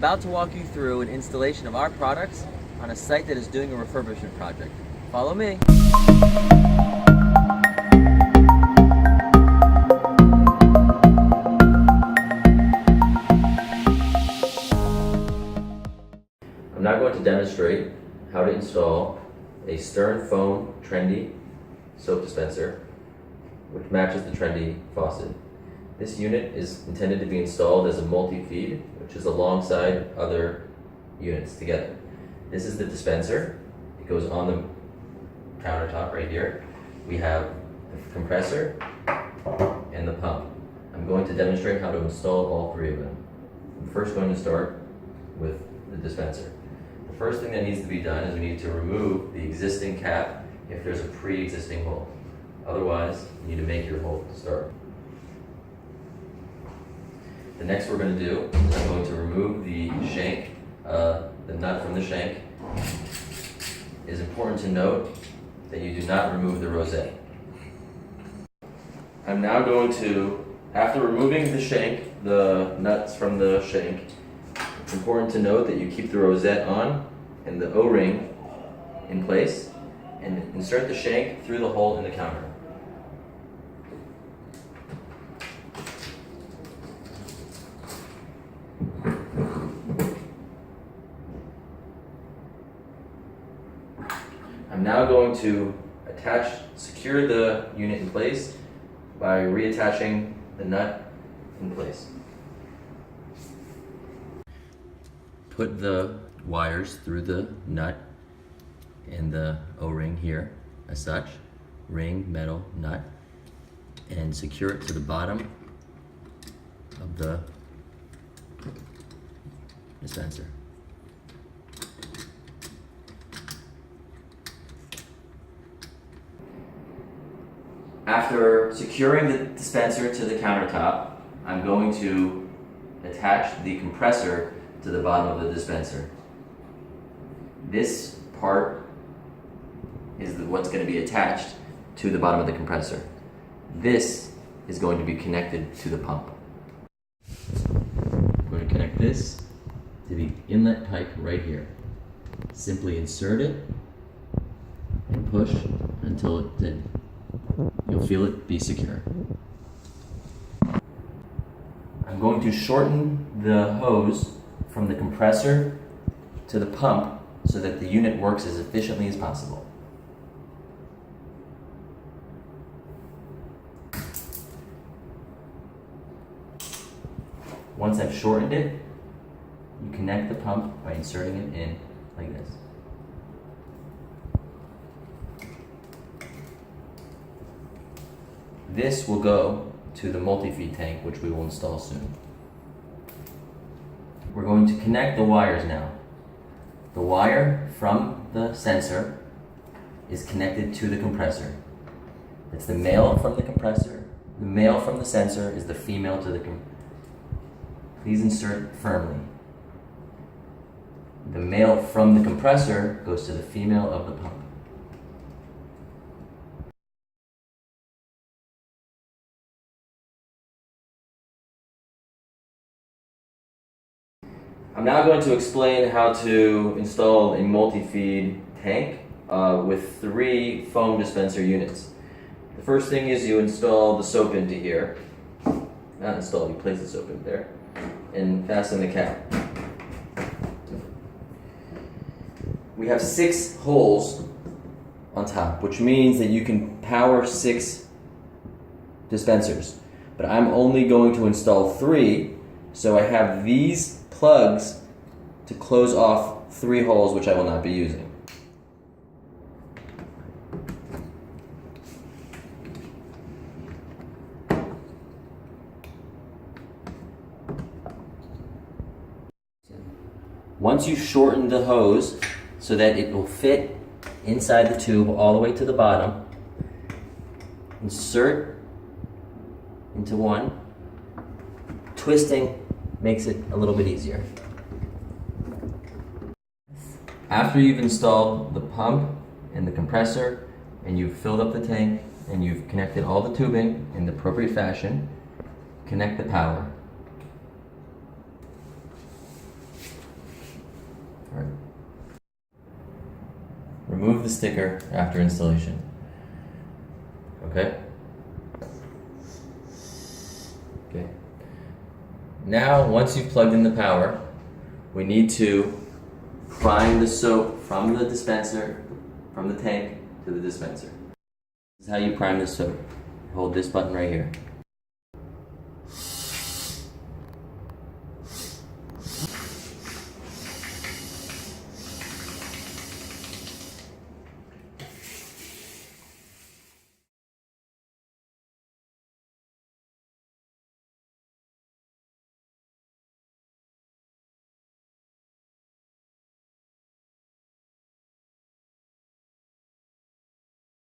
about to walk you through an installation of our products on a site that is doing a refurbishment project. Follow me. I'm now going to demonstrate how to install a Stern foam trendy soap dispenser which matches the trendy faucet. This unit is intended to be installed as a multi-feed, which is alongside other units together. This is the dispenser. It goes on the countertop right here. We have the compressor and the pump. I'm going to demonstrate how to install all three of them. I'm first going to start with the dispenser. The first thing that needs to be done is we need to remove the existing cap if there's a pre-existing hole. Otherwise, you need to make your hole to start. The next we're going to do is I'm going to remove the shank, the nut from the shank. It is important to note that you do not remove the rosette. I'm now going to, after removing the shank, the nuts from the shank, it's important to note that you keep the rosette on and the O-ring in place and insert the shank through the hole in the counter. I'm now going to secure the unit in place by reattaching the nut in place. Put the wires through the nut and the O-ring here as such, ring, metal, nut, and secure it to the bottom of the dispenser. After securing the dispenser to the countertop, I'm going to attach the compressor to the bottom of the dispenser. This part is what's going to be attached to the bottom of the compressor. This is going to be connected to the pump. I'm going to connect this to the inlet pipe right here. Simply insert it and push until it's in. You'll feel it be secure. I'm going to shorten the hose from the compressor to the pump so that the unit works as efficiently as possible. Once I've shortened it, you connect the pump by inserting it in like this. This will go to the multi-feed tank, which we will install soon. We're going to connect the wires now. The wire from the sensor is connected to the compressor. It's the male from the compressor. The male from the sensor is the female to the compressor. Please insert firmly. The male from the compressor goes to the female of the pump. I'm now going to explain how to install a multi-feed tank with 3 foam dispenser units. The first thing is you install the soap into here. Not install, you place the soap in there and fasten the cap. We have 6 holes on top, which means that you can power 6 dispensers. But I'm only going to install 3, so I have these plugs to close off 3 holes which I will not be using. Once you shorten the hose so that it will fit inside the tube all the way to the bottom, insert into one. Twisting makes it a little bit easier. After you've installed the pump and the compressor and you've filled up the tank and you've connected all the tubing in the appropriate fashion, connect the power. Remove the sticker after installation. Okay? Okay. Now, once you've plugged in the power, we need to prime the soap from the dispenser, from the tank to the dispenser. This is how you prime the soap. Hold this button right here.